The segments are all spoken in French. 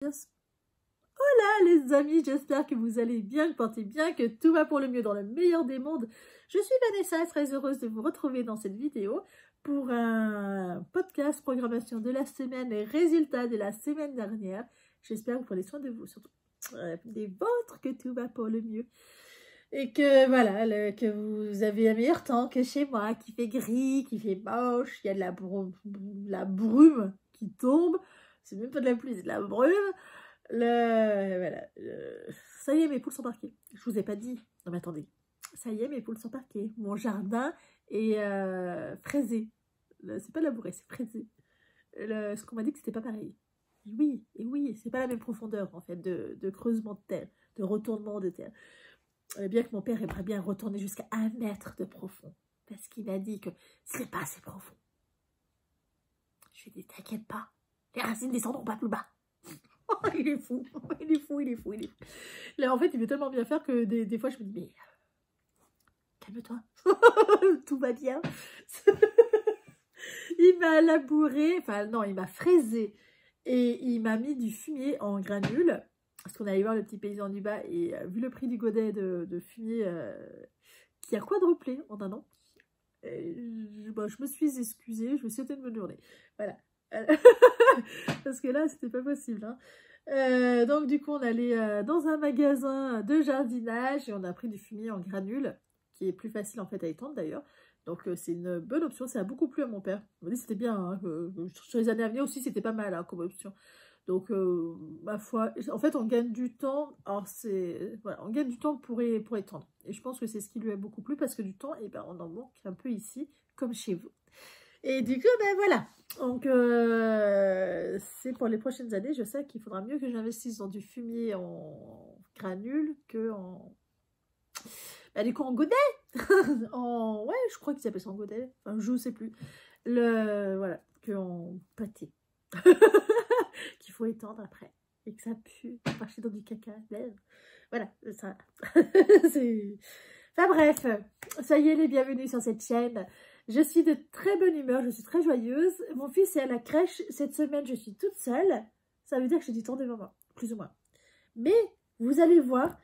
Hola les amis, j'espère que vous allez bien, que vous portez bien, que tout va pour le mieux dans le meilleur des mondes. Je suis Vanessa, très heureuse de vous retrouver dans cette vidéo pour un podcast programmation de la semaine et résultats de la semaine dernière. J'espère que vous prenez soin de vous, surtout des vôtres, que tout va pour le mieux. Et que voilà, que vous avez un meilleur temps que chez moi, qui fait gris, qui fait moche, il y a de la brume qui tombe. C'est même pas de la pluie, c'est de la brume. Ça y est, mes poules sont parquées. Je vous ai pas dit. Non mais attendez. Ça y est, mes poules sont parquées. Mon jardin est fraisé. C'est pas labouré, c'est fraisé. Ce qu'on m'a dit que c'était pas pareil. Et oui, c'est pas la même profondeur en fait de creusement de terre, de retournement de terre. Bien que mon père aimerait bien retourner jusqu'à 1 mètre de profond. Parce qu'il m'a dit que c'est pas assez profond. Je lui ai dit, t'inquiète pas, les racines descendront pas plus bas. Il est fou. Là, en fait, il veut tellement bien faire que des fois, je me dis, mais calme-toi, tout va bien. Il m'a labouré, enfin non, il m'a fraisé et il m'a mis du fumier en granules. Parce qu'on allait voir le petit paysan du bas et vu le prix du godet de fumier qui a quadruplé en 1 an, je me suis excusée, je me suis de me journée. Voilà. Parce que là, c'était pas possible. Hein. Donc, du coup, on allait dans un magasin de jardinage et on a pris du fumier en granules, qui est plus facile en fait à étendre d'ailleurs. Donc, c'est une bonne option. Ça a beaucoup plu à mon père. Il m'a dit que c'était bien. Hein, sur les années à venir aussi, c'était pas mal hein, comme option. Donc, ma foi, en fait, on gagne du temps. Alors, voilà, on gagne du temps pour étendre. Et je pense que c'est ce qui lui a beaucoup plu parce que du temps, eh ben, on en manque un peu ici, comme chez vous. Et du coup, ben voilà. Donc, c'est pour les prochaines années. Je sais qu'il faudra mieux que j'investisse dans du fumier en granules que en... Ben, du coup, en godet. Ouais, je crois qu'ils appellent ça en godet. Enfin, je ne sais plus. Voilà, que en pâté. Qu'il faut étendre après. Et que ça pue. Marcher dans du caca. Voilà, ça. Enfin bref, ça y est, les bienvenus sur cette chaîne. Je suis de très bonne humeur, je suis très joyeuse. Mon fils est à la crèche. Cette semaine, je suis toute seule. Ça veut dire que j'ai du temps devant moi, plus ou moins. Mais, vous allez voir...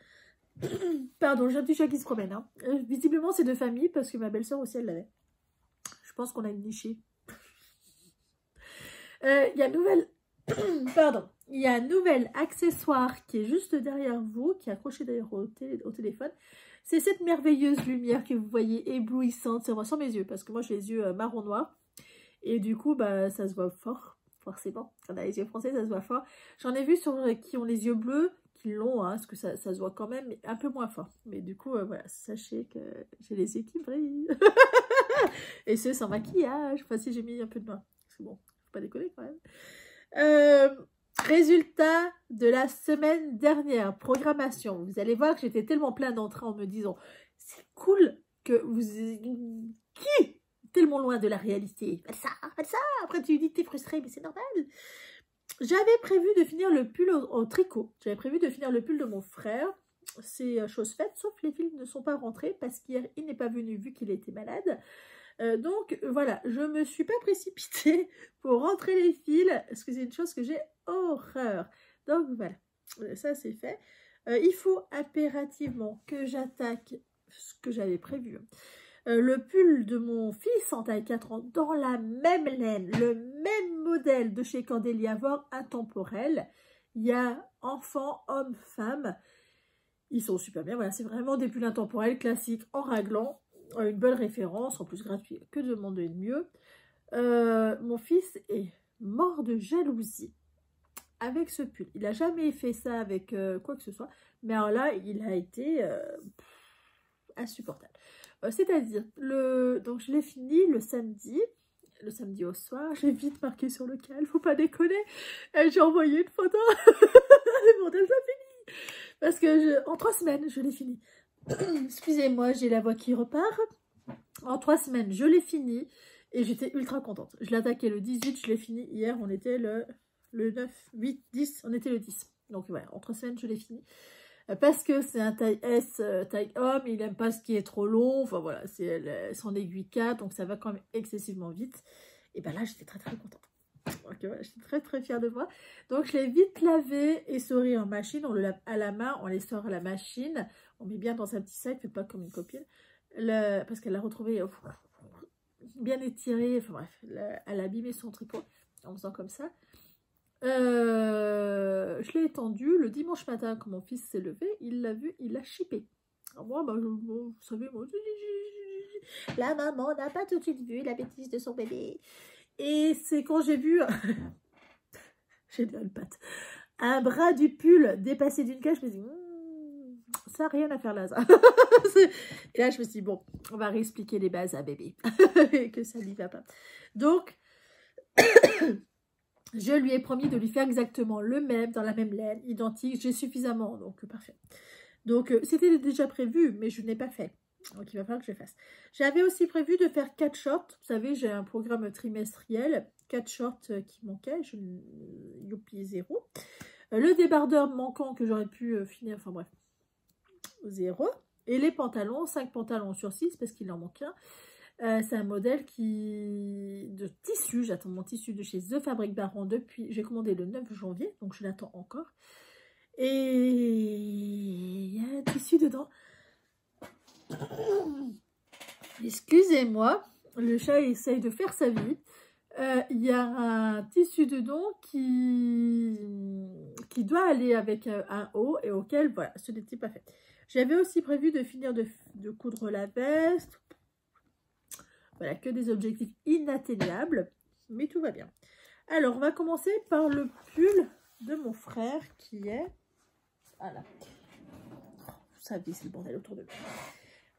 Pardon, j'ai un petit chat qui se promène. Hein. Visiblement, c'est de famille, parce que ma belle-sœur aussi, elle l'avait. Je pense qu'on a une nichée. Il y a Pardon. Il y a un nouvel accessoire qui est juste derrière vous, qui est accroché d'ailleurs au téléphone. C'est cette merveilleuse lumière que vous voyez éblouissante. C'est moi sans mes yeux, parce que moi j'ai les yeux marron noir. Et du coup, bah, ça se voit fort, forcément. Quand on a les yeux français, ça se voit fort. J'en ai vu sur qui ont les yeux bleus, qui l'ont, hein, parce que ça se voit quand même, mais un peu moins fort. Mais du coup, voilà, sachez que j'ai les yeux qui brillent. Et ce, sans maquillage. Enfin, si j'ai mis un peu de main. Parce que bon, faut pas déconner quand même. Résultat de la semaine dernière, programmation. Vous allez voir que j'étais tellement plein d'entrain en me disant c'est cool que vous... Qui tellement loin de la réalité. Ça. Après tu dis que t'es frustrée, mais c'est normal. J'avais prévu de finir le pull au tricot. J'avais prévu de finir le pull de mon frère. C'est chose faite, sauf que les fils ne sont pas rentrés parce qu'hier il n'est pas venu vu qu'il était malade. Donc voilà, je ne me suis pas précipitée pour rentrer les fils, parce que c'est une chose que j'ai horreur. Donc voilà, ça c'est fait. Il faut impérativement que j'attaque ce que j'avais prévu. Le pull de mon fils en taille 4 ans, dans la même laine, le même modèle de chez Candélia, voire intemporel. Il y a enfants, hommes, femmes. Ils sont super bien, voilà, c'est vraiment des pulls intemporels classiques en raglan. Une bonne référence, en plus gratuit, que demander de mieux. Mon fils est mort de jalousie avec ce pull. Il n'a jamais fait ça avec quoi que ce soit, mais alors là, il a été insupportable. C'est-à-dire, donc je l'ai fini le samedi au soir, j'ai vite marqué sur le cal, faut pas déconner, et j'ai envoyé une photo, c'est bon, déjà fini, parce que en 3 semaines, je l'ai fini. Excusez-moi, j'ai la voix qui repart. En 3 semaines, je l'ai fini et j'étais ultra contente. Je l'ai attaqué le 18, je l'ai fini hier, on était le 9, 8, 10, on était le 10. Donc voilà, en 3 semaines, je l'ai fini. Parce que c'est un taille S, taille homme, il n'aime pas ce qui est trop long. Enfin voilà, c'est son aiguille 4, donc ça va quand même excessivement vite. Et ben là, j'étais très très contente. Donc voilà, je suis très très fière de moi. Donc je l'ai vite lavé et essoré en machine. On le lave à la main, on les sort à la machine. On met bien dans un petit sac, faites pas comme une copine. Parce qu'elle l'a retrouvé bien étiré. Enfin bref, elle a abîmé son tricot en faisant comme ça. Je l'ai étendu. Le dimanche matin, quand mon fils s'est levé, il l'a vu, il l'a chippé. Alors moi, vous savez, moi, la maman n'a pas tout de suite vu la bêtise de son bébé. Et c'est quand j'ai vu, j'ai bien une patte, un bras du pull dépassé d'une cage, je me suis dit, ça n'a rien à faire là, ça. Et là, je me suis dit, bon, on va réexpliquer les bases à bébé, que ça n'y va pas. Donc, je lui ai promis de lui faire exactement le même, dans la même laine, identique, j'ai suffisamment, donc parfait. Donc, c'était déjà prévu, mais je n'ai pas fait. Donc, il va falloir que je le fasse. J'avais aussi prévu de faire 4 shorts. Vous savez, j'ai un programme trimestriel. 4 shorts qui manquaient. Youpi, 0. Le débardeur manquant que j'aurais pu finir. Enfin, bref. 0. Et les pantalons. 5 pantalons sur 6 parce qu'il en manque un. C'est un modèle de tissu. J'attends mon tissu de chez The Fabric Baron depuis... J'ai commandé le 9 janvier. Donc, je l'attends encore. Et il y a un tissu dedans. Excusez-moi, le chat essaye de faire sa vie. Il y a un tissu dedans qui doit aller avec un haut et auquel, voilà, ce n'était pas fait. J'avais aussi prévu de finir de coudre la veste. Voilà, que des objectifs inatteignables, mais tout va bien. Alors, on va commencer par le pull de mon frère qui est... Voilà. Vous savez, c'est le bordel autour de lui.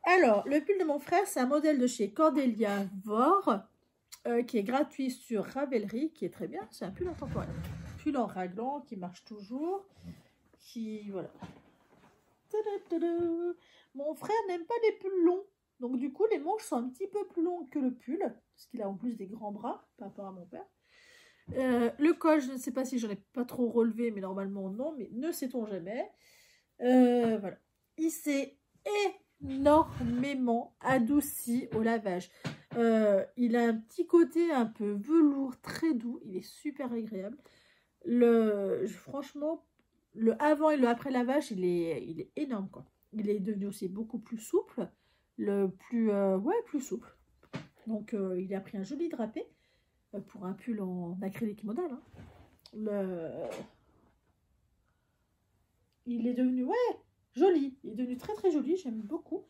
Alors, le pull de mon frère, c'est un modèle de chez Cordelia Vor, qui est gratuit sur Ravelry, qui est très bien. C'est un pull intemporel. Pull en raglan, qui marche toujours. Voilà. Mon frère n'aime pas les pulls longs. Donc, du coup, les manches sont un petit peu plus longues que le pull, parce qu'il a en plus des grands bras, par rapport à mon père. Le col, je ne sais pas si j'en ai pas trop relevé, mais normalement, non. Mais ne sait-on jamais. Voilà. Il s'est énormément adouci au lavage. Il a un petit côté un peu velours, très doux. Il est super agréable. Franchement, le avant et le après lavage, il est énorme, quoi. Il est devenu aussi beaucoup plus souple. Plus souple. Donc, il a pris un joli drapé pour un pull en acrylique modal. Hein. Il est devenu, joli. Il est devenu très très joli. J'aime beaucoup.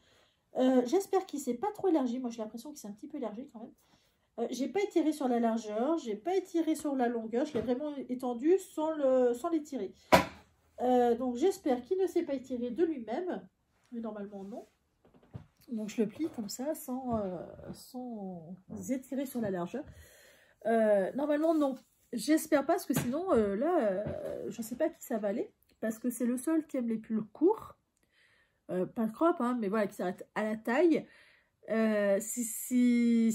J'espère qu'il ne s'est pas trop élargi. Moi, j'ai l'impression qu'il s'est un petit peu élargi quand même. J'ai pas étiré sur la largeur. J'ai pas étiré sur la longueur. Je l'ai vraiment étendu sans l'étirer. Donc, j'espère qu'il ne s'est pas étiré de lui-même. Mais normalement, non. Donc, je le plie comme ça, sans étirer sur la largeur. Normalement, non. J'espère pas, parce que sinon, je ne sais pas qui ça va aller. Parce que c'est le seul qui aime les pulls courts. Pas crop, hein, mais voilà, qui s'arrête à la taille. S'il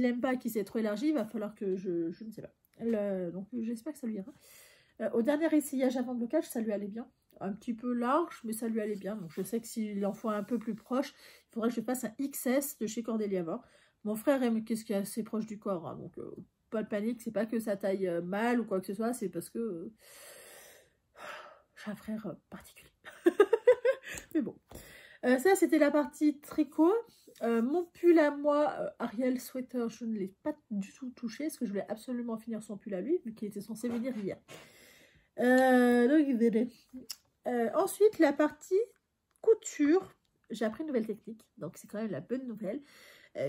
n'aime pas, qu'il s'est trop élargi, il va falloir que je ne sais pas. Donc, j'espère que ça lui ira. Au dernier essayage avant blocage, ça lui allait bien. Un petit peu large, mais ça lui allait bien. Donc, je sais que s'il en faut un peu plus proche, il faudrait que je fasse un XS de chez Cordelia Vor. Mon frère aime qu'est-ce qui est assez proche du corps. Hein, donc, pas de panique. C'est pas que ça taille mal ou quoi que ce soit. C'est parce que j'ai un frère particulier. Mais bon. Ça, c'était la partie tricot. Mon pull à moi, Ariel Sweater, je ne l'ai pas du tout touché. Parce que je voulais absolument finir son pull à lui, vu qu'il était censé venir hier. Ensuite, la partie couture, j'ai appris une nouvelle technique, donc c'est quand même la bonne nouvelle.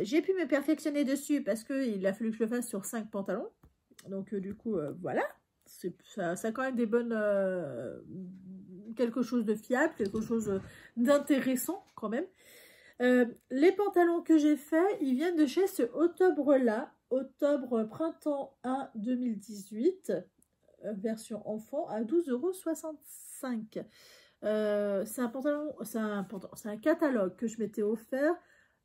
J'ai pu me perfectionner dessus parce qu'il a fallu que je le fasse sur 5 pantalons. Donc du coup, voilà, ça a quand même des bonnes... quelque chose de fiable, quelque chose d'intéressant quand même. Les pantalons que j'ai faits, ils viennent de chez ce Octobre-là, Octobre-Printemps 1 2018. Version enfant à 12,65 €. C'est un pantalon, c'est un catalogue que je m'étais offert,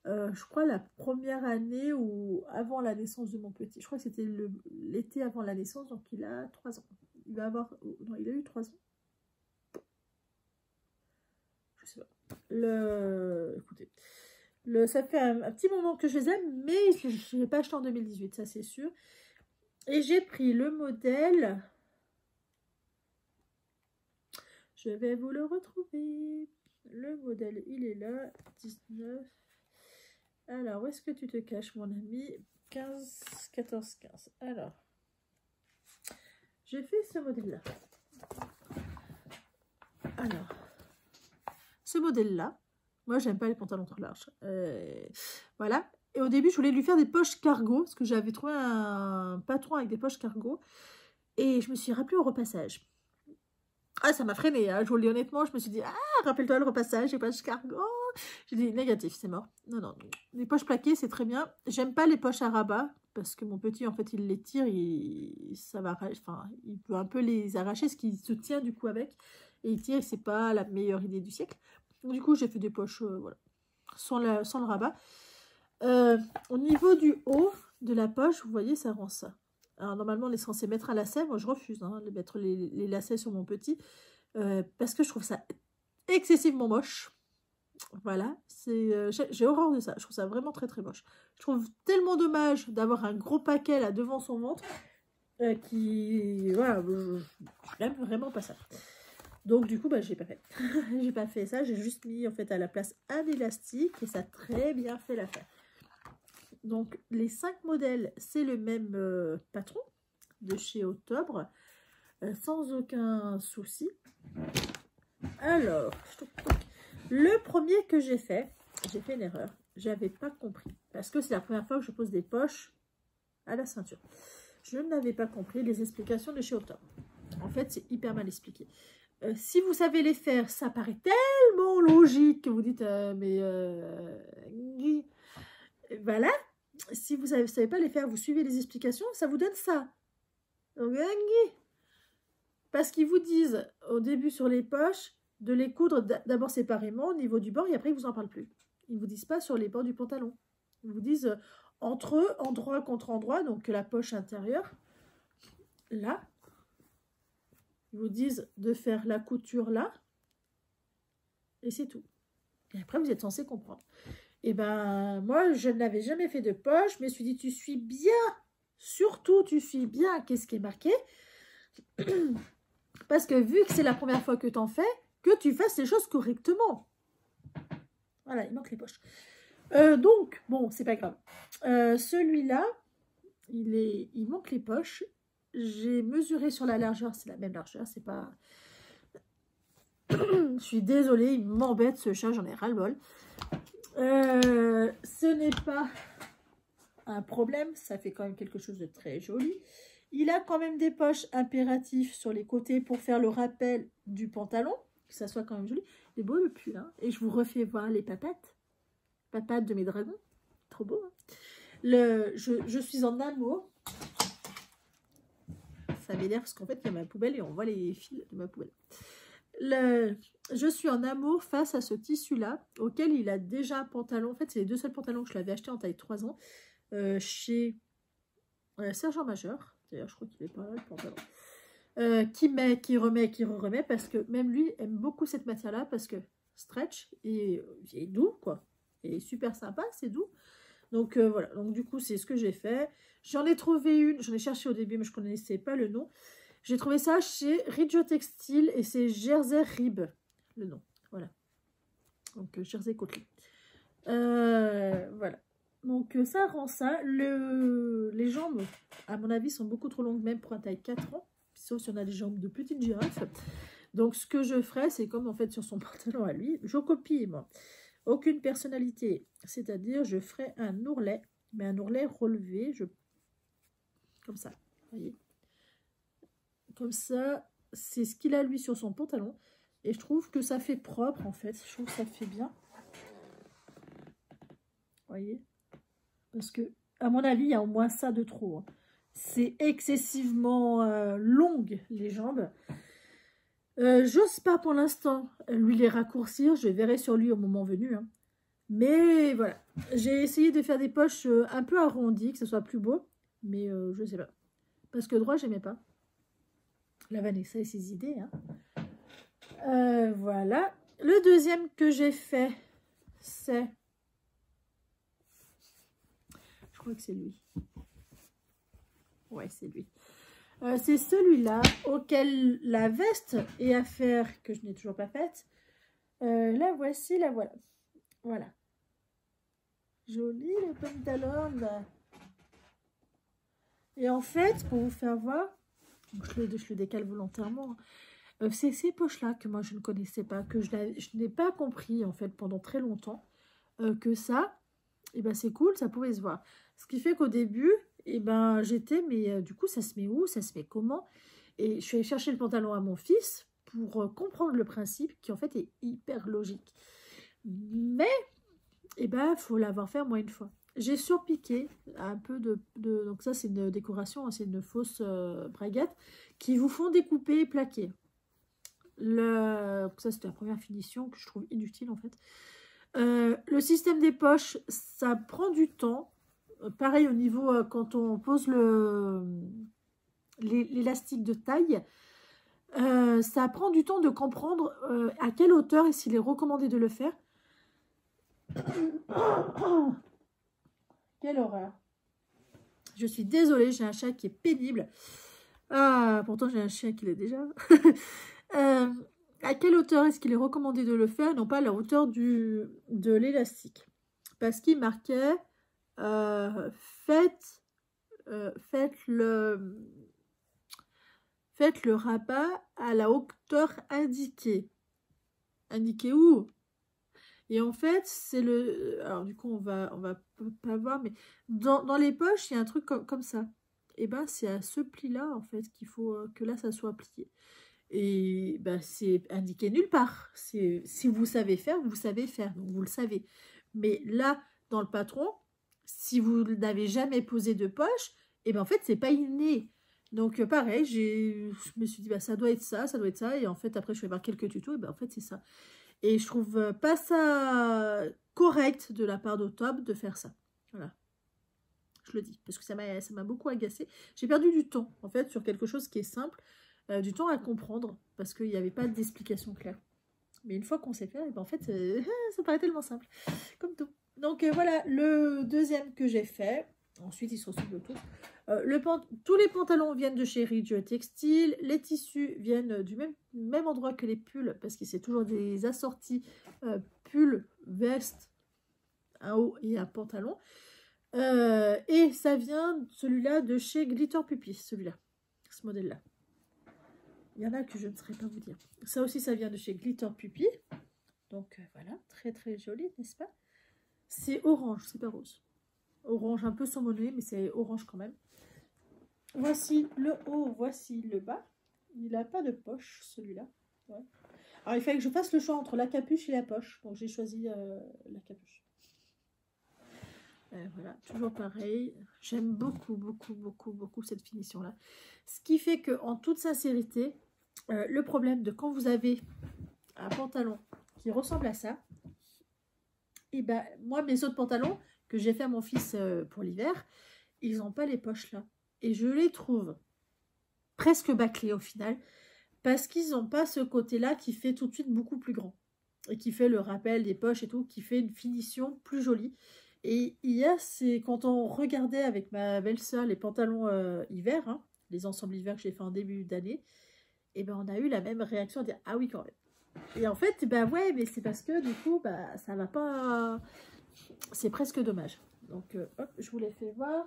je crois la première année ou avant la naissance de mon petit. Je crois que c'était l'été avant la naissance, donc il a 3 ans. Il va avoir, non, il a eu 3 ans. Je sais pas. Écoutez, ça fait un petit moment que je les aime, mais je ne l'ai pas acheté en 2018, ça c'est sûr. Et j'ai pris le modèle. Je vais vous le retrouver. Le modèle, il est là. 19. Alors, où est-ce que tu te caches, mon ami? 15, 14, 15. Alors, j'ai fait ce modèle-là. Alors, ce modèle-là, moi, j'aime pas les pantalons trop larges. Voilà. Et au début, je voulais lui faire des poches cargo, parce que j'avais trouvé un patron avec des poches cargo. Et je me suis rappelé au repassage. Ah, ça m'a freiné, hein. Je vous le dis honnêtement, je me suis dit, ah, rappelle-toi le repassage, les poches cargo. J'ai dit, négatif, c'est mort. Non, non, les poches plaquées, c'est très bien. J'aime pas les poches à rabat, parce que mon petit, en fait, il les tire, ça va, enfin, il peut un peu les arracher, ce qui se tient du coup avec. Et il tire, c'est pas la meilleure idée du siècle. Donc, du coup, j'ai fait des poches, voilà, sans le rabat. Au niveau du haut de la poche, vous voyez, ça rend ça. Alors, normalement, on est censé mettre un lacet. Moi, je refuse de mettre les lacets sur mon petit. Parce que je trouve ça excessivement moche. Voilà. J'ai horreur de ça. Je trouve ça vraiment très, très moche. Je trouve tellement dommage d'avoir un gros paquet là devant son ventre. Voilà, je n'aime vraiment pas ça. Donc, du coup, bah, j'ai pas fait. J'ai pas fait ça. J'ai juste mis, en fait, à la place un élastique. Et ça a très bien fait l'affaire. Donc, les 5 modèles, c'est le même patron de chez Octobre, sans aucun souci. Alors, le premier que j'ai fait une erreur. J'avais pas compris. Parce que c'est la première fois que je pose des poches à la ceinture. Je n'avais pas compris les explications de chez Octobre. En fait, c'est hyper mal expliqué. Si vous savez les faire, ça paraît tellement logique que vous dites, voilà. Si vous ne savez pas les faire, vous suivez les explications, ça vous donne ça. Donc, parce qu'ils vous disent au début sur les poches de les coudre d'abord séparément au niveau du bord et après ils vous en parlent plus. Ils ne vous disent pas sur les bords du pantalon. Ils vous disent entre eux, endroit contre endroit, donc la poche intérieure, là. Ils vous disent de faire la couture là et c'est tout. Et après vous êtes censé comprendre. Et ben moi je n'avais jamais fait de poche, je me suis dit tu suis bien, surtout tu suis bien qu'est-ce qui est marqué. Parce que vu que c'est la première fois que tu en fais, que tu fasses les choses correctement. Voilà, il manque les poches. Donc, bon, c'est pas grave. Celui-là, il manque les poches. J'ai mesuré sur la largeur, c'est la même largeur, c'est pas... Je suis désolée, il m'embête ce chat, j'en ai ras-le-bol. Ce n'est pas un problème, ça fait quand même quelque chose de très joli. Il a quand même des poches impératives sur les côtés pour faire le rappel du pantalon, que ça soit quand même joli. Il est beau le pull, hein. Et je vous refais voir les papates de mes dragons. Trop beau, hein. Je suis en amour. Ça m'énerve parce qu'en fait, il y a ma poubelle et on voit les fils de ma poubelle. Je suis en amour face à ce tissu-là, auquel il a déjà un pantalon. En fait, c'est les deux seuls pantalons que je l'avais acheté en taille 3 ans chez Sergent Major. D'ailleurs, je crois qu'il est pas là, le pantalon. Qui remet, parce que même lui aime beaucoup cette matière-là, parce que stretch, et il est doux, quoi. Et super sympa, c'est doux. Donc, voilà. Donc, du coup, c'est ce que j'ai fait. J'en ai trouvé une, j'en ai cherché au début, mais je ne connaissais pas le nom. J'ai trouvé ça chez Ridjo Textile, et c'est Jersey Rib, le nom. Voilà. Donc, Jersey Cotelin. Voilà. Donc, ça rend ça. Les jambes, à mon avis, sont beaucoup trop longues, même pour un taille 4 ans. Sauf si on a des jambes de petite girafe. Donc, ce que je ferai, c'est comme en fait sur son pantalon à lui. Je copie, moi. Aucune personnalité. C'est-à-dire, je ferai un ourlet, mais un ourlet relevé. Comme ça. Vous voyez ? Comme ça, c'est ce qu'il a lui sur son pantalon. Et je trouve que ça fait propre, en fait. Je trouve que ça fait bien. Vous voyez ? Parce que, à mon avis, il y a au moins ça de trop. Hein. C'est excessivement longue, les jambes. J'ose pas pour l'instant lui les raccourcir. Je verrai sur lui au moment venu. Hein. Mais voilà. J'ai essayé de faire des poches un peu arrondies, que ce soit plus beau. Mais je sais pas. Parce que droit, j'aimais pas. La Vanessa et ses idées. Hein. Voilà. Le deuxième que j'ai fait, c'est... Je crois que c'est lui. Ouais, c'est lui. C'est celui-là auquel la veste est à faire, que je n'ai toujours pas faite. La voici, la voilà. Voilà. Joli le pantalon. Et en fait, pour vous faire voir, je le décale volontairement. C'est ces poches-là que moi je ne connaissais pas, que je n'ai pas compris en fait pendant très longtemps. Que ça, et ben c'est cool, ça pouvait se voir. Ce qui fait qu'au début, et ben j'étais, mais du coup ça se met où, ça se met comment? Et je suis allée chercher le pantalon à mon fils pour comprendre le principe qui en fait est hyper logique. Mais, et ben faut l'avoir fait au moins une fois. J'ai surpiqué un peu donc ça c'est une décoration, hein, c'est une fausse braguette qui vous font découper et plaquer. Ça c'était la première finition que je trouve inutile en fait. Le système des poches, ça prend du temps. Pareil au niveau quand on pose l'élastique de taille, ça prend du temps de comprendre à quelle hauteur et s'il est recommandé de le faire. Quelle horreur. Je suis désolée, j'ai un chat qui est pénible. Ah, pourtant j'ai un chien qui l'est déjà. À quelle hauteur est-ce qu'il est recommandé de le faire, non pas à la hauteur de l'élastique. Parce qu'il marquait faites le rabat à la hauteur indiquée. Indiquée où? Et en fait, c'est le... Alors du coup, on va pas voir, mais dans les poches, il y a un truc comme ça. Et ben, c'est à ce pli-là, en fait, qu'il faut que là, ça soit plié. Et ben, c'est indiqué nulle part. Si vous savez faire, vous savez faire. Donc, vous le savez. Mais là, dans le patron, si vous n'avez jamais posé de poche, et ben en fait, c'est pas inné. Donc, pareil, je me suis dit, bah, ça doit être ça, ça doit être ça. Et en fait, après, je vais voir quelques tutos, et ben en fait, c'est ça. Et je trouve pas ça correct de la part d'Autob de faire ça. Voilà. Je le dis, parce que ça m'a beaucoup agacé. J'ai perdu du temps, en fait, sur quelque chose qui est simple. Du temps à comprendre, parce qu'il n'y avait pas d'explication claire. Mais une fois qu'on sait faire, et ben en fait, ça paraît tellement simple, comme tout. Donc voilà, le deuxième que j'ai fait. Ensuite, ils se ressemblent tous. Tous les pantalons viennent de chez Ridge Textile. Les tissus viennent du même endroit que les pulls, parce que c'est toujours des assortis pull, veste, un haut et un pantalon. Et ça vient, celui-là, de chez Glitter Puppy, celui-là, ce modèle-là. Il y en a que je ne saurais pas vous dire. Ça aussi, ça vient de chez Glitter Puppy. Donc voilà, très très joli, n'est-ce pas? C'est orange, c'est pas rose. Orange un peu saumonné, mais c'est orange quand même. Voici le haut, voici le bas. Il n'a pas de poche, celui-là. Ouais. Alors, il fallait que je fasse le choix entre la capuche et la poche. Donc, j'ai choisi la capuche. Voilà, toujours pareil. J'aime beaucoup, beaucoup, beaucoup, beaucoup cette finition-là. Ce qui fait que, en toute sincérité, le problème de quand vous avez un pantalon qui ressemble à ça, et ben moi, mes autres pantalons que j'ai fait à mon fils pour l'hiver, ils n'ont pas les poches là. Et je les trouve presque bâclés au final, parce qu'ils n'ont pas ce côté-là qui fait tout de suite beaucoup plus grand. Et qui fait le rappel des poches et tout, qui fait une finition plus jolie. Et il y a, quand on regardait avec ma belle-sœur les pantalons hiver, hein, les ensembles hiver que j'ai fait en début d'année, et ben on a eu la même réaction à dire ah oui quand même. Et en fait, ben ouais, mais c'est parce que du coup, bah ça va pas. C'est presque dommage. Donc hop, je vous l'ai fait voir.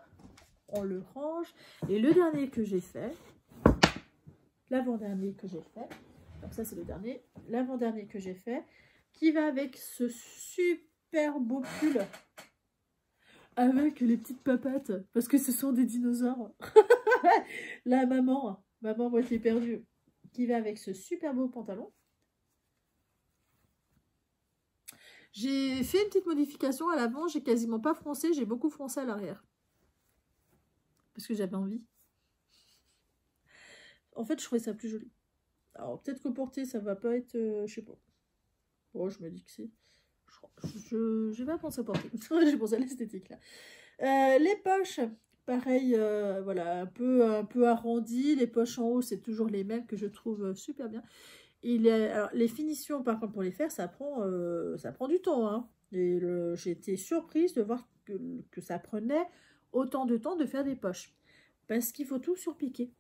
On le range. Et le dernier que j'ai fait, l'avant-dernier que j'ai fait, donc ça c'est le dernier, l'avant-dernier que j'ai fait, qui va avec ce super beau pull avec les petites papates, parce que ce sont des dinosaures. La maman moitié perdue, qui va avec ce super beau pantalon. J'ai fait une petite modification à l'avant, j'ai quasiment pas froncé, j'ai beaucoup froncé à l'arrière. Parce que j'avais envie. En fait, je trouvais ça plus joli. Alors, peut-être que porter, ça va pas être... je sais pas. Bon, je me dis que c'est... Je vais pas penser à porter. J'ai pensé à l'esthétique, là. Les poches, pareil, voilà, un peu arrondies. Les poches en haut, c'est toujours les mêmes que je trouve super bien. Alors, les finitions, par contre, pour les faire, ça prend du temps. Hein. J'ai été surprise de voir que ça prenait autant de temps de faire des poches. parce qu'il faut tout surpiquer.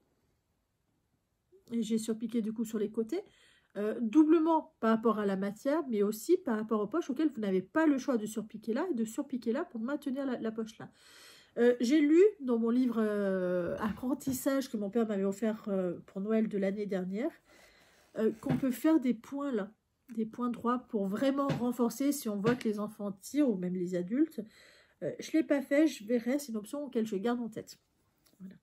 Et j'ai surpiqué du coup sur les côtés, doublement par rapport à la matière, mais aussi par rapport aux poches auxquelles vous n'avez pas le choix de surpiquer là et de surpiquer là pour maintenir la poche là. J'ai lu dans mon livre apprentissage que mon père m'avait offert pour Noël de l'année dernière, qu'on peut faire des points là, des points droits pour vraiment renforcer si on voit que les enfants tirent ou même les adultes. Je ne l'ai pas fait, je verrai, c'est une option auquel je garde en tête. Voilà.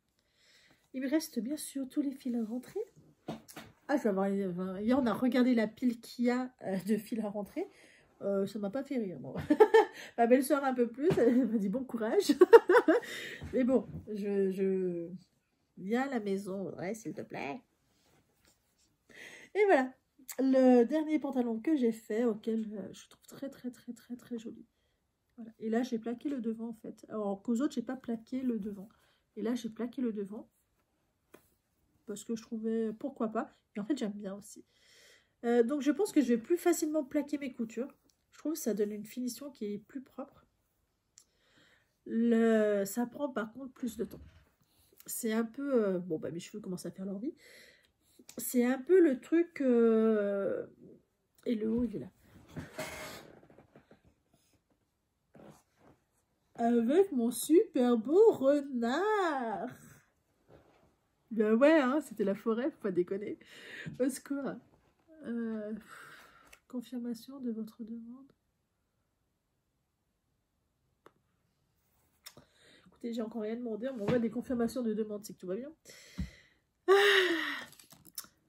Il me reste bien sûr tous les fils à rentrer. Ah, je vais avoir... Hier, on a regardé la pile qu'il y a de fils à rentrer. Ça m'a pas fait rire. Bon. Ma belle-sœur un peu plus, elle m'a dit bon courage. Mais bon, je viens à la maison, ouais, s'il te plaît. Et voilà, le dernier pantalon que j'ai fait, auquel je trouve très joli. Voilà. Et là, j'ai plaqué le devant en fait. Alors qu'aux autres, j'ai pas plaqué le devant. Et là, j'ai plaqué le devant. Parce que je trouvais, pourquoi pas. Et en fait, j'aime bien aussi. Donc, je pense que je vais plus facilement plaquer mes coutures. Je trouve que ça donne une finition qui est plus propre. Ça prend par contre plus de temps. C'est un peu... bon, bah, mes cheveux commencent à faire leur vie. C'est un peu le truc... et le haut, il est là. Avec mon super beau renard. Ben ouais, hein, c'était la forêt, faut pas déconner. Au secours. Confirmation de votre demande. Écoutez, j'ai encore rien demandé, on m'envoie des confirmations de demande, c'est que tout va bien.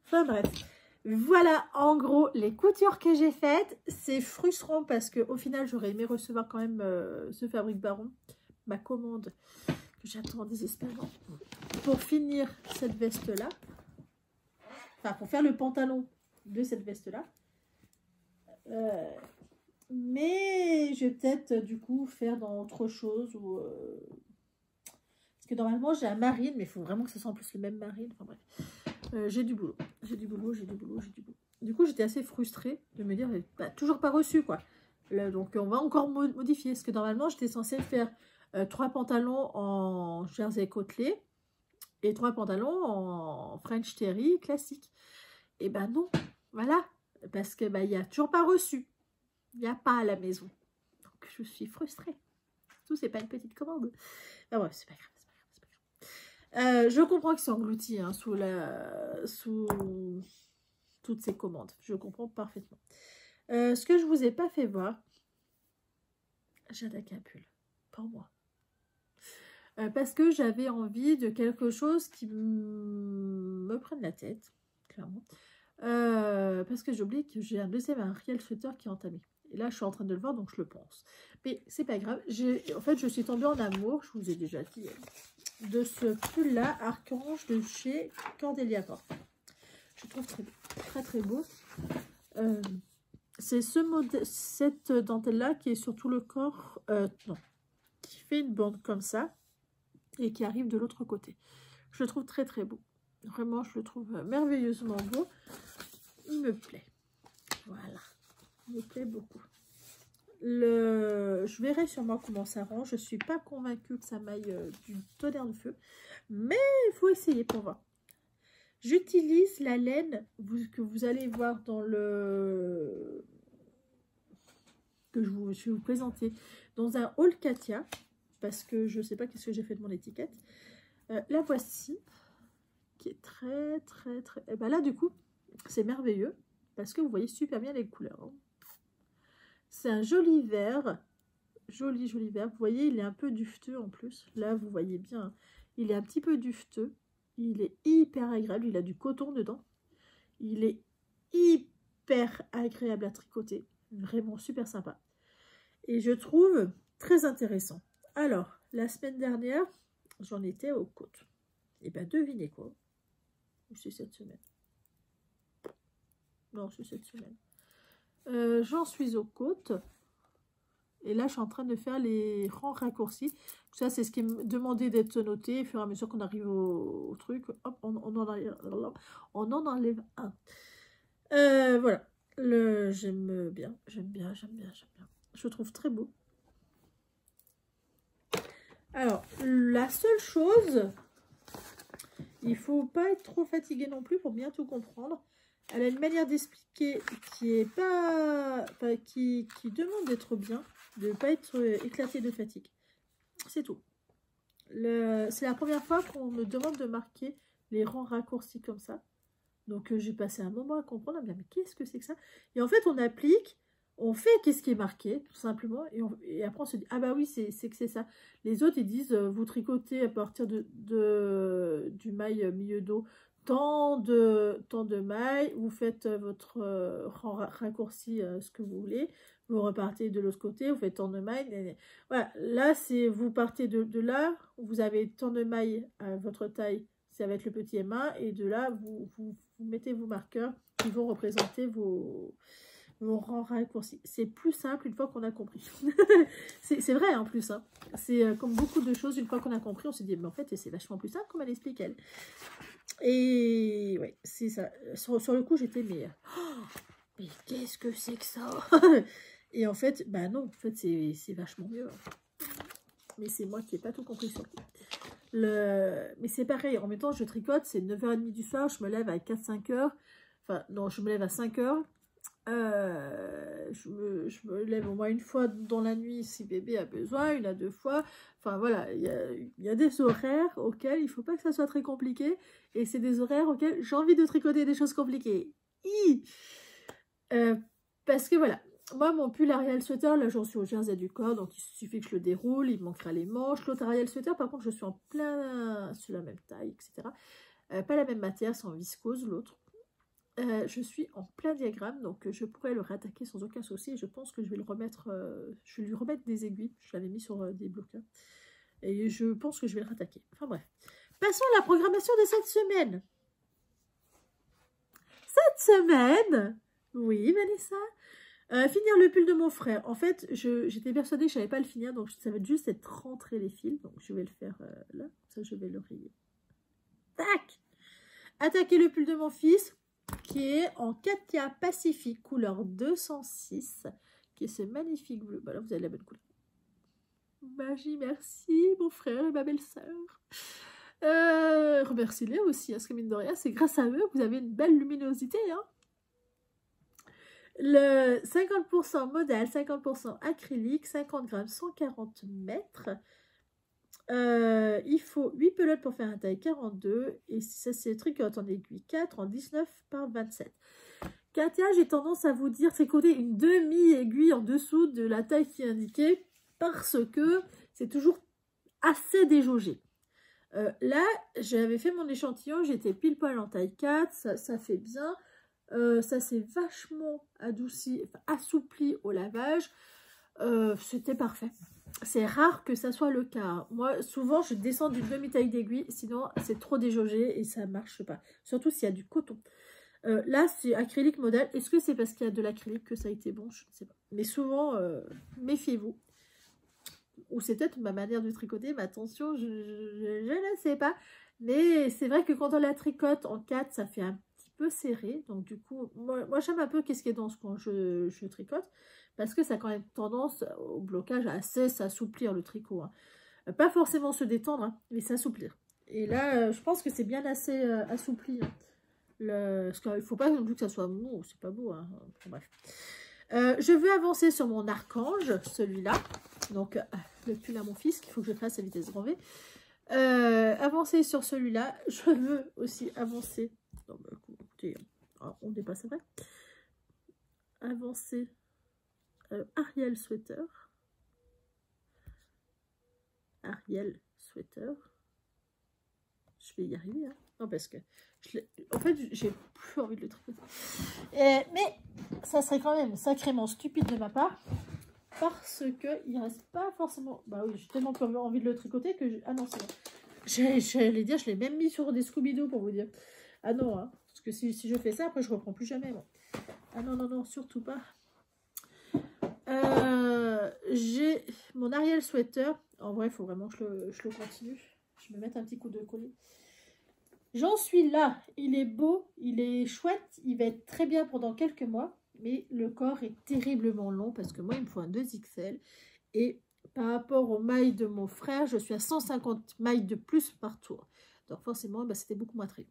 Enfin bref. Voilà en gros les coutures que j'ai faites. C'est frustrant parce qu'au final j'aurais aimé recevoir quand même ce Fabrique Baron, ma commande que j'attends désespérément pour finir cette veste là. Enfin pour faire le pantalon de cette veste là. Mais je vais peut-être du coup faire dans autre chose ou parce que normalement j'ai un marine mais il faut vraiment que ce soit en plus le même marine. Enfin bref. J'ai du boulot. Du coup, j'étais assez frustrée de me dire, bah, toujours pas reçu, quoi. Là, donc, on va encore modifier. Parce que normalement, j'étais censée faire 3 pantalons en jersey côtelé et 3 pantalons en French Terry classique. Et ben non, voilà. Parce que il n'y a toujours pas reçu. Il n'y a pas à la maison. Donc, je suis frustrée. Tout, c'est pas une petite commande. Ah ouais, c'est pas grave. Je comprends qu'ils sont engloutis hein, sous toutes ces commandes. Je comprends parfaitement. Ce que je vous ai pas fait voir, j'ai un pull pour moi. Parce que j'avais envie de quelque chose qui me prenne la tête, clairement. Parce que j'oublie que j'ai un deuxième Ariel sweater qui est entamé. Et là, je suis en train de le voir, donc je le pense. Mais c'est pas grave. En fait, je suis tombée en amour, je vous ai déjà dit, de ce pull-là, Archange de chez Cordélia Corp. Je trouve très beau. C'est cette dentelle-là qui est sur tout le corps, non, qui fait une bande comme ça et qui arrive de l'autre côté. Je le trouve très beau. Vraiment, je le trouve merveilleusement beau. Il me plaît. Voilà. Il me plaît beaucoup. Je verrai sûrement comment ça rend. Je ne suis pas convaincue que ça m'aille du tonnerre de feu. Mais il faut essayer pour voir. J'utilise la laine que vous allez voir dans le... que je vais vous présenter dans un haul Katia. Parce que je ne sais pas qu'est-ce que j'ai fait de mon étiquette. La voici. Qui est très... Et ben là, du coup, c'est merveilleux. Parce que vous voyez super bien les couleurs. Hein. C'est un joli vert. Joli vert. Vous voyez, il est un peu dufteux en plus. Là, vous voyez bien. Il est un petit peu dufteux. Il est hyper agréable. Il a du coton dedans. Il est hyper agréable à tricoter. Vraiment super sympa. Et je trouve très intéressant. Alors, la semaine dernière, j'en étais aux côtes. Et bien, devinez quoi? C'est cette semaine. Non, c'est cette semaine. J'en suis aux côtes. Et là, je suis en train de faire les rangs raccourcis. Ça, c'est ce qui me demandait d'être noté. Au fur et à mesure qu'on arrive au truc, hop, on en enlève un. Voilà. J'aime bien. Je trouve très beau. Alors, la seule chose il faut pas être trop fatigué non plus pour bien tout comprendre. Elle a une manière d'expliquer qui est pas, qui demande d'être bien, de ne pas être éclaté de fatigue. C'est tout. C'est la première fois qu'on me demande de marquer les rangs raccourcis comme ça. Donc j'ai passé un moment à comprendre, à me dire mais qu'est-ce que c'est que ça? Et en fait on applique, on fait qu'est-ce qui est marqué, tout simplement, et après on se dit ah bah oui c'est que c'est ça. Les autres ils disent vous tricotez à partir du maille milieu dos tant de mailles, vous faites votre rang raccourci ce que vous voulez, vous repartez de l'autre côté, vous faites tant de mailles, voilà, là c'est vous partez de là, vous avez tant de mailles à votre taille, ça va être le petit M1, et de là vous mettez vos marqueurs qui vont représenter vos rangs raccourcis. C'est plus simple une fois qu'on a compris. C'est vrai en plus, hein. C'est comme beaucoup de choses, une fois qu'on a compris, on se dit mais en fait c'est vachement plus simple comme elle explique elle. Et ouais, c'est ça. Sur le coup, j'étais mais qu'est-ce que c'est que ça? Et en fait, bah non, en fait, c'est vachement mieux. Mais c'est moi qui n'ai pas tout compris sur le coup. Mais c'est pareil, en même temps, je tricote, c'est 9h30 du soir, je me lève à 4-5 heures. Enfin, non, je me lève à 5 heures. Je me lève au moins une fois dans la nuit si bébé a besoin, une à deux fois. Enfin voilà, il y a des horaires auxquels il ne faut pas que ça soit très compliqué. Et c'est des horaires auxquels j'ai envie de tricoter des choses compliquées. Parce que voilà, moi mon pull Ariel Sweater, là j'en suis au jersey du corps, donc il suffit que je le déroule, il manquera les manches. L'autre Ariel Sweater, par contre je suis en plein sur la même taille, etc. Pas la même matière, c'est en viscose l'autre. Je suis en plein diagramme, donc je pourrais le réattaquer sans aucun souci. Et je pense que je vais le remettre, je vais lui remettre des aiguilles. Je l'avais mis sur des bloqueurs. Et je pense que je vais le réattaquer. Enfin bref. Passons à la programmation de cette semaine. Cette semaine, oui Vanessa, finir le pull de mon frère. En fait, j'étais persuadée que je ne savais pas le finir, donc ça va juste être rentrer les fils. Donc je vais le faire là, ça je vais le rayer. Tac! Attaquer le pull de mon fils, qui est en Katia Pacifique, couleur 206, qui est ce magnifique bleu. Bah là, vous avez la bonne couleur. Magie, merci, mon frère et ma belle-sœur. Remercie-les aussi, parce que mine de rien, c'est grâce à eux que vous avez une belle luminosité. Hein. Le 50% modèle, 50% acrylique, 50 grammes, 140 mètres. Il faut 8 pelotes pour faire un taille 42 et ça c'est tricote en aiguille 4 en 19 par 27. Katia, j'ai tendance à vous dire tricoter une demi-aiguille en dessous de la taille qui est indiquée parce que c'est toujours assez déjaugé. Là, j'avais fait mon échantillon, j'étais pile poil en taille 4, ça fait bien. Ça s'est vachement adouci, assoupli au lavage. C'était parfait. C'est rare que ça soit le cas. Moi, souvent, je descends d'une demi-taille d'aiguille, sinon c'est trop déjaugé et ça marche pas. Surtout s'il y a du coton. Là, c'est acrylique modèle. Est-ce que c'est parce qu'il y a de l'acrylique que ça a été bon? Je ne sais pas. Mais souvent, méfiez-vous. Ou c'est peut-être ma manière de tricoter, ma tension, je ne sais pas. Mais c'est vrai que quand on la tricote en 4, ça fait un petit peu serré. Donc du coup, moi j'aime un peu qu'est-ce qui est dense quand je tricote. Parce que ça a quand même tendance au blocage à assez s'assouplir le tricot. Hein. Pas forcément se détendre, hein, mais s'assouplir. Et là, je pense que c'est bien assez assoupli. Hein. Parce qu'il ne faut pas non plus que ça soit mou, c'est pas beau. Hein. Bref. Je veux avancer sur mon archange, celui-là. Donc, le pull à mon fils, qu'il faut que je fasse à vitesse grand V. Avancer sur celui-là. Je veux aussi avancer. Non, bah, écoutez, on dépasse après. Avancer. Ariel Sweater. Ariel Sweater. Je vais y arriver. Hein. Non, parce que, en fait, j'ai plus envie de le tricoter. Mais ça serait quand même sacrément stupide de ma part. Parce qu'il ne reste pas forcément... Bah oui, j'ai tellement envie de le tricoter que... Ah non, c'est bon. J'allais dire, je l'ai même mis sur des Scooby-Doo pour vous dire. Ah non, hein. Parce que si je fais ça, après je reprends plus jamais. Bon. Ah non, non, non, surtout pas. J'ai mon Ariel Sweater. En vrai, il faut vraiment que je le continue. Je vais mettre un petit coup de collier. J'en suis là. Il est beau, il est chouette. Il va être très bien pendant quelques mois. Mais le corps est terriblement long parce que moi, il me faut un 2XL. Et par rapport aux mailles de mon frère, je suis à 150 mailles de plus par tour. Donc forcément, bah, c'était beaucoup moins très.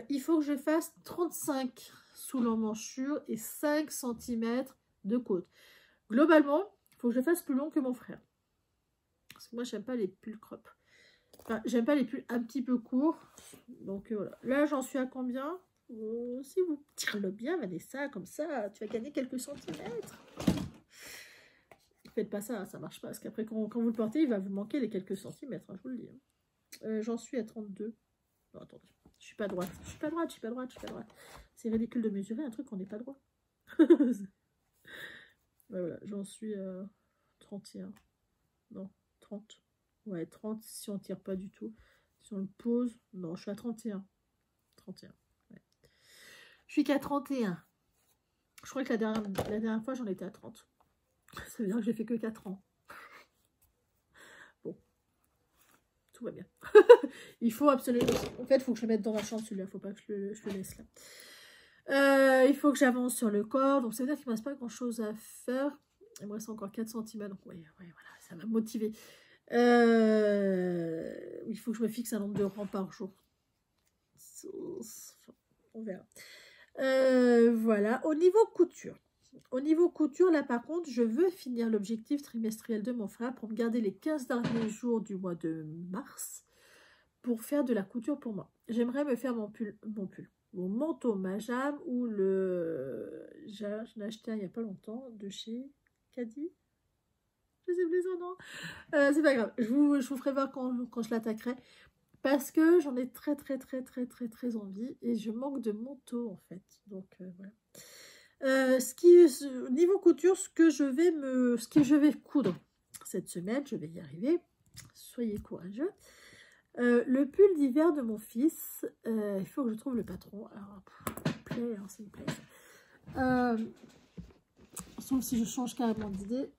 Il faut que je fasse 35 sous l'emmanchure et 5 cm de côte. Globalement, il faut que je fasse plus long que mon frère. Parce que moi, j'aime pas les pulls crop. Enfin, j'aime pas les pulls un petit peu courts. Donc voilà. Là, j'en suis à combien? Si vous tirez-le bien, Vanessa, comme ça, tu vas gagner quelques centimètres. Faites pas ça, ça marche pas. Parce qu'après, quand vous le portez, il va vous manquer les quelques centimètres, hein, je vous le dis. J'en suis à 32. Non, attendez. Je suis pas droite. Je suis pas droite, je suis pas droite, je suis pas droite. C'est ridicule de mesurer un truc qu'on n'est pas droit. Voilà, j'en suis à 31. Non, 30. Ouais, 30 si on tire pas du tout. Si on le pose, non, je suis à 31. 31. Ouais. Je suis qu'à 31. Je crois que la dernière fois, j'en étais à 30. Ça veut dire que j'ai fait que 4 ans. Bon. Tout va bien. Il faut absolument... En fait, il faut que je le mette dans ma chambre, celui-là. Il ne faut pas que je le laisse là. Il faut que j'avance sur le corps. Donc, ça veut dire qu'il ne me reste pas grand-chose à faire. Il me reste encore 4 cm. Donc, ouais, voilà, ça m'a motivé. Il faut que je me fixe un nombre de rangs par jour. On verra. Voilà. Au niveau couture, là, par contre, je veux finir l'objectif trimestriel de mon frère pour me garder les 15 derniers jours du mois de mars pour faire de la couture pour moi. J'aimerais me faire mon manteau Majam ou le... J'en ai acheté un il n'y a pas longtemps de chez Caddy. Je sais plus son nom. C'est pas grave. Je vous ferai voir quand je l'attaquerai. Parce que j'en ai très envie. Et je manque de manteau en fait. Donc voilà. Niveau couture, ce que je vais coudre cette semaine, je vais y arriver. Soyez courageux. Le pull d'hiver de mon fils, il faut que je trouve le patron. Alors, s'il vous plaît. Sauf si je change carrément d'idée.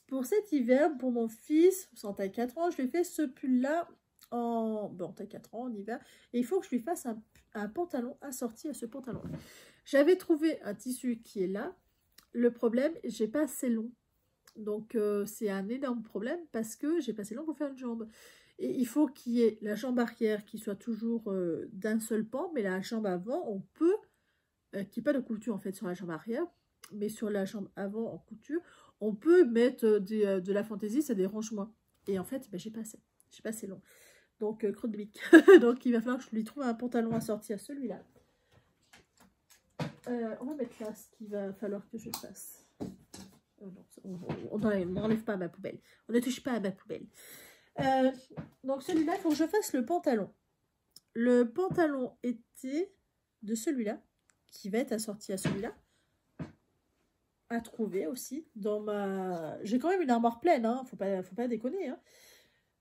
Pour cet hiver, pour mon fils, en taille 4 ans, je lui ai fait ce pull-là en taille 4 ans, en hiver. Et il faut que je lui fasse un pantalon assorti à ce pantalon. J'avais trouvé un tissu qui est là. Le problème, j'ai pas assez long. Donc, c'est un énorme problème parce que j'ai pas assez long pour faire une jambe. Et il faut qu'il y ait la jambe arrière qui soit toujours d'un seul pan, mais la jambe avant, on peut, qu'il n'y ait pas de couture en fait sur la jambe arrière, mais sur la jambe avant en couture, on peut mettre de la fantaisie, ça dérange moins. Et en fait, ben, j'ai pas assez long. Donc, creux de bique. Donc, il va falloir que je lui trouve un pantalon assorti à celui-là. On va mettre là ce qu'il va falloir que je fasse. On n'enlève pas à ma poubelle. On ne touche pas à ma poubelle. Donc, celui-là, il faut que je fasse le pantalon. Le pantalon était de celui-là, qui va être assorti à celui-là. À trouver aussi dans ma... J'ai quand même une armoire pleine, hein. Faut pas déconner, hein.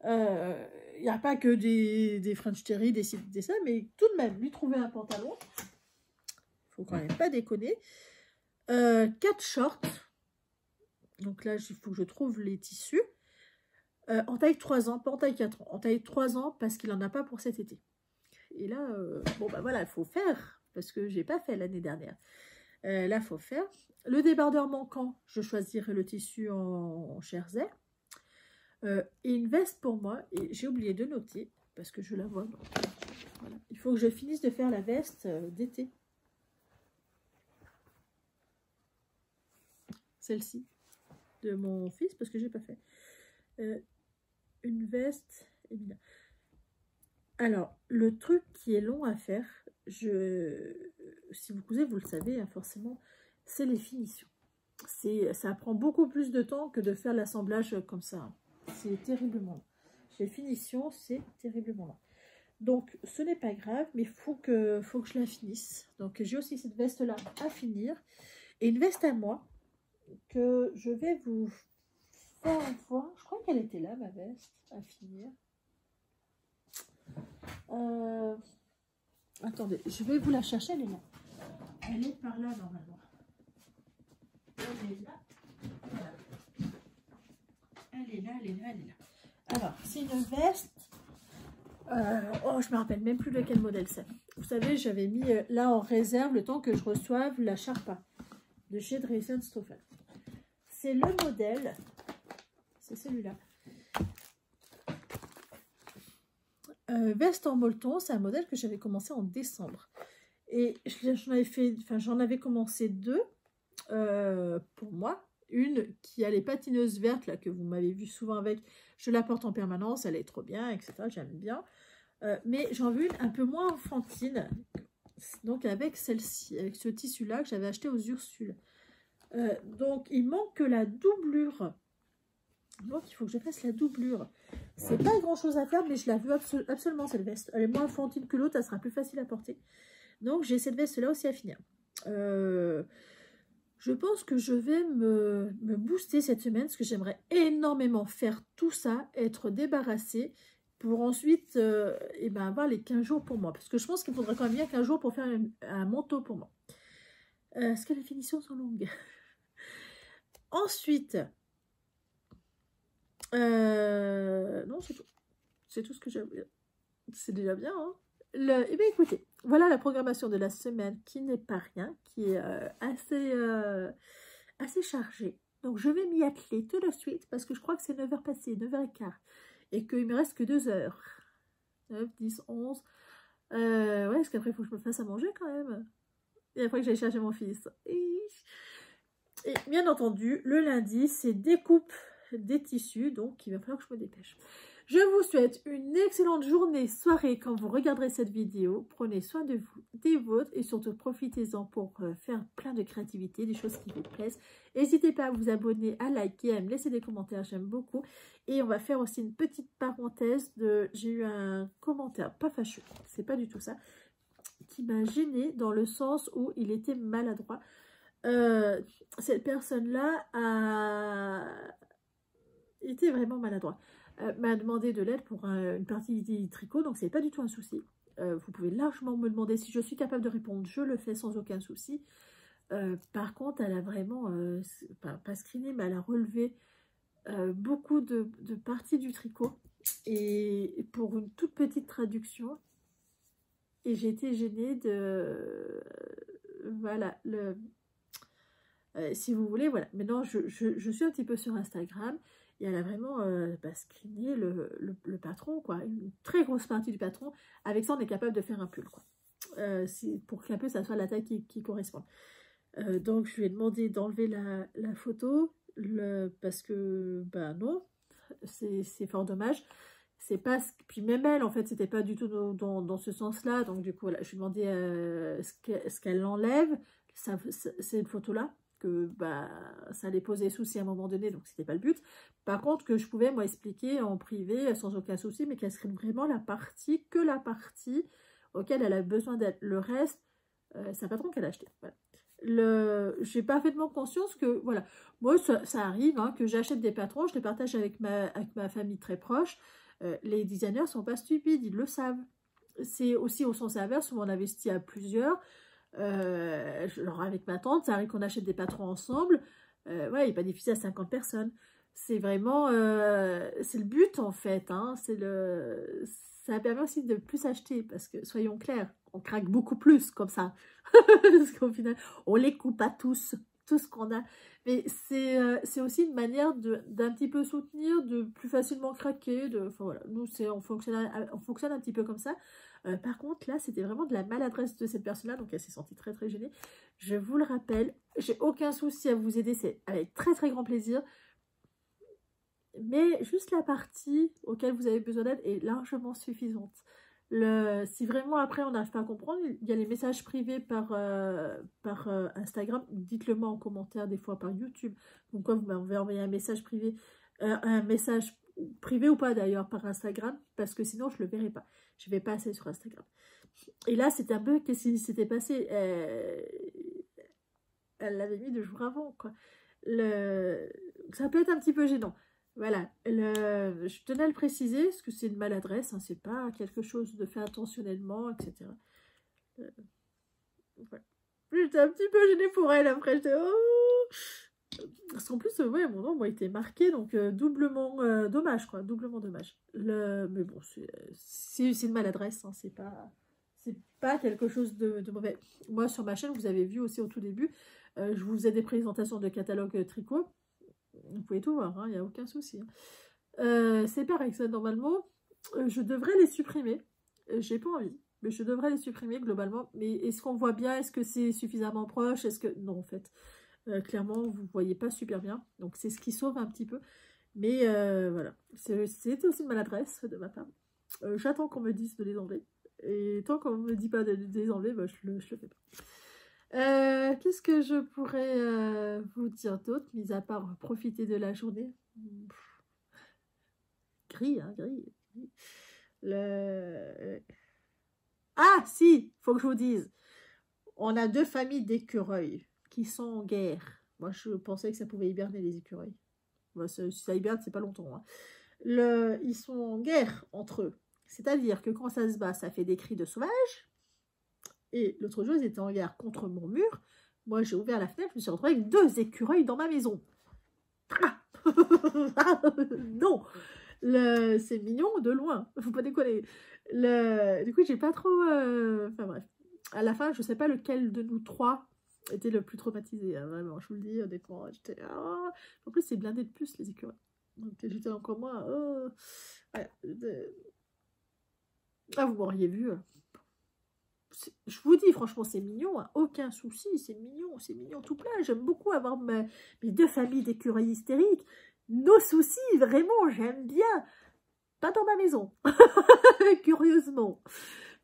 Il n'y a pas que des French Terry, des ça, mais tout de même, lui trouver un pantalon, faut quand même pas déconner. 4 shorts, donc là, il faut que je trouve les tissus, en taille 3 ans, pas en taille 4 ans, en taille 3 ans, parce qu'il n'en a pas pour cet été. Et là, bon, bah voilà, il faut faire, parce que j'ai pas fait l'année dernière. Là, il faut faire. Le débardeur manquant, je choisirai le tissu en jersey. Et une veste pour moi. Et j'ai oublié de noter, parce que je la vois. Donc, voilà. Il faut que je finisse de faire la veste d'été. Celle-ci, de mon fils, parce que je n'ai pas fait. Une veste, évidemment. Alors, le truc qui est long à faire, si vous cousez, vous le savez, hein, forcément, c'est les finitions. Ça prend beaucoup plus de temps que de faire l'assemblage comme ça. C'est terriblement long. Les finitions, c'est terriblement long. Donc, ce n'est pas grave, mais il faut que je la finisse. Donc, j'ai aussi cette veste-là à finir. Et une veste à moi, que je vais vous faire voir. Je crois qu'elle était là, ma veste, à finir. Attendez, je vais vous la chercher, elle est là. Elle est par là, normalement. Elle est là. Voilà. Elle est là. Alors, c'est une veste. Oh, je me rappelle même plus de quel modèle c'est. Vous savez, j'avais mis là en réserve le temps que je reçoive la Sharpa de chez Dresen Stoffel. C'est le modèle. C'est celui-là. Veste en molleton, c'est un modèle que j'avais commencé en décembre. Et j'en avais commencé 2 pour moi. Une qui a les patineuses vertes, là, que vous m'avez vu souvent avec. Je la porte en permanence, elle est trop bien, etc. J'aime bien. Mais j'en veux une un peu moins enfantine. Donc avec celle-ci, avec ce tissu-là que j'avais acheté aux Ursules. Donc il manque que la doublure. Donc il faut que je fasse la doublure. C'est pas grand chose à faire, mais je la veux absolument cette veste. Elle est moins enfantine que l'autre, elle sera plus facile à porter. Donc j'ai cette veste là aussi à finir. Je pense que je vais me booster cette semaine parce que j'aimerais énormément faire tout ça, être débarrassée pour ensuite avoir les 15 jours pour moi. Parce que je pense qu'il faudrait quand même bien 15 jours pour faire un manteau pour moi. Est-ce que les finitions sont longues? Ensuite, non, c'est tout. C'est tout ce que j'ai. C'est déjà bien, hein. Eh bien, écoutez, voilà la programmation de la semaine qui n'est pas rien, qui est assez chargée. Donc, je vais m'y atteler tout de suite parce que je crois que c'est 9h passées, 9h15 et qu'il me reste que 2 heures. 9, 10, 11. Ouais, parce qu'après, il faut que je me fasse à manger quand même. Et après que j'aille chercher mon fils. Et bien entendu, le lundi, c'est découpe des tissus, donc il va falloir que je me dépêche. Je vous souhaite une excellente journée, soirée quand vous regarderez cette vidéo. Prenez soin de vous, des vôtres et surtout profitez-en pour faire plein de créativité, des choses qui vous plaisent. N'hésitez pas à vous abonner, à liker, à me laisser des commentaires, j'aime beaucoup. Et on va faire aussi une petite parenthèse de... J'ai eu un commentaire, pas fâcheux, c'est pas du tout ça, qui m'a gênée dans le sens où il était maladroit. Cette personne-là était vraiment maladroit. M'a demandé de l'aide pour une partie du tricot, donc c'est pas du tout un souci. Vous pouvez largement me demander si je suis capable de répondre, je le fais sans aucun souci. Par contre, elle a vraiment, pas screené, mais elle a relevé beaucoup de parties du tricot et pour une toute petite traduction. Et j'ai été gênée de... voilà, si vous voulez, voilà. Maintenant, je suis un petit peu sur Instagram et elle a vraiment screené le patron, quoi. Une très grosse partie du patron. Avec ça, on est capable de faire un pull, quoi. Pour qu'un peu ça soit la taille qui correspond. Donc, je lui ai demandé d'enlever la photo parce que, non, c'est fort dommage. C'est pas puis même elle, en fait, c'était pas du tout dans ce sens-là. Donc, du coup, voilà, je lui ai demandé ce qu'elle enlève, cette photo-là. Que ça allait poser souci à un moment donné, donc c'était pas le but. Par contre, que je pouvais moi expliquer en privé sans aucun souci, mais qu'elle serait vraiment la partie auquel elle a besoin d'être. Le reste, c'est un patron qu'elle a acheté. Voilà. J'ai parfaitement conscience que, voilà, moi ça arrive hein, que j'achète des patrons, je les partage avec ma famille très proche. Les designers sont pas stupides, ils le savent. C'est aussi au sens inverse où on investit à plusieurs. Alors avec ma tante, ça arrive qu'on achète des patrons ensemble. Ouais, il n'est pas difficile à 50 personnes. C'est vraiment... c'est le but en fait. Hein, ça permet aussi de plus acheter parce que, soyons clairs, on craque beaucoup plus comme ça. Parce qu'au final, on les coupe à tous, tout ce qu'on a. Mais c'est aussi une manière d'un petit peu soutenir, de plus facilement craquer. Enfin voilà, nous, on fonctionne un petit peu comme ça. Par contre, là, c'était vraiment de la maladresse de cette personne-là, donc elle s'est sentie très très gênée. Je vous le rappelle, j'ai aucun souci à vous aider, c'est avec très très grand plaisir. Mais juste la partie auquel vous avez besoin d'aide est largement suffisante. Si vraiment après on n'arrive pas à comprendre, il y a les messages privés par Instagram. Dites-le moi en commentaire, des fois par YouTube. Donc quoi, vous m'avez envoyé un message privé, privé ou pas d'ailleurs par Instagram, parce que sinon je le verrai pas. Je vais passer sur Instagram. Et là, c'était un peu qu'est-ce qui s'était passé. Elle l'avait mis 2 jours avant, quoi. Ça peut être un petit peu gênant. Voilà, je tenais à le préciser, parce que c'est une maladresse, hein, c'est pas quelque chose de fait intentionnellement, etc. Voilà. J'étais un petit peu gênée pour elle, après j'étais... Oh, parce qu'en plus, ouais, mon nom a été marqué, donc doublement dommage, quoi, doublement dommage. Mais bon, c'est une maladresse, hein, c'est pas quelque chose de mauvais. Moi, sur ma chaîne, vous avez vu aussi au tout début, je vous faisais des présentations de catalogue tricot. Vous pouvez tout voir, il n'y a aucun souci. Hein. C'est pareil, ça, normalement, Je devrais les supprimer. J'ai pas envie. Mais je devrais les supprimer globalement. Mais est-ce qu'on voit bien? Est-ce que c'est suffisamment proche? Est-ce que... Non, en fait. Clairement, vous ne voyez pas super bien. Donc, c'est ce qui sauve un petit peu. Mais voilà. C'était aussi une maladresse de ma part. J'attends qu'on me dise de les enlever. Et tant qu'on ne me dit pas de les enlever, bah, je le fais pas. Qu'est-ce que je pourrais vous dire d'autre, mis à part profiter de la journée? Gris, hein, gris. Ah, si, faut que je vous dise. On a 2 familles d'écureuils qui sont en guerre. Moi, je pensais que ça pouvait hiberner, les écureuils. Bah, si ça hiberne, c'est pas longtemps. Hein. Ils sont en guerre entre eux. C'est-à-dire que quand ça se bat, ça fait des cris de sauvage. Et l'autre jour, ils étaient en guerre contre mon mur. Moi, j'ai ouvert la fenêtre, je me suis retrouvée avec 2 écureuils dans ma maison. Ah non, c'est mignon de loin, faut pas déconner. Du coup, j'ai pas trop... Enfin bref, à la fin, je sais pas lequel de nous 3 était le plus traumatisé, hein, vraiment, je vous le dis, honnêtement. J'étais... Oh. En plus, c'est blindé de plus, les écureuils. Donc, j'étais encore moins... Oh. Ouais, ah, vous m'auriez vu. Je vous dis, franchement, c'est mignon, hein. Aucun souci, c'est mignon tout plein. J'aime beaucoup avoir mes 2 familles d'écureuils hystériques. Nos soucis, vraiment, j'aime bien. Pas dans ma maison, curieusement.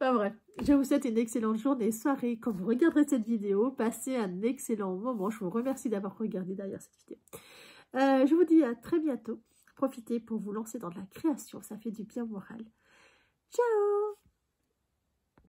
Enfin bref, je vous souhaite une excellente journée, soirée. Quand vous regarderez cette vidéo, passez un excellent moment. Je vous remercie d'avoir regardé derrière cette vidéo. Je vous dis à très bientôt. Profitez pour vous lancer dans de la création, ça fait du bien au moral. Ciao!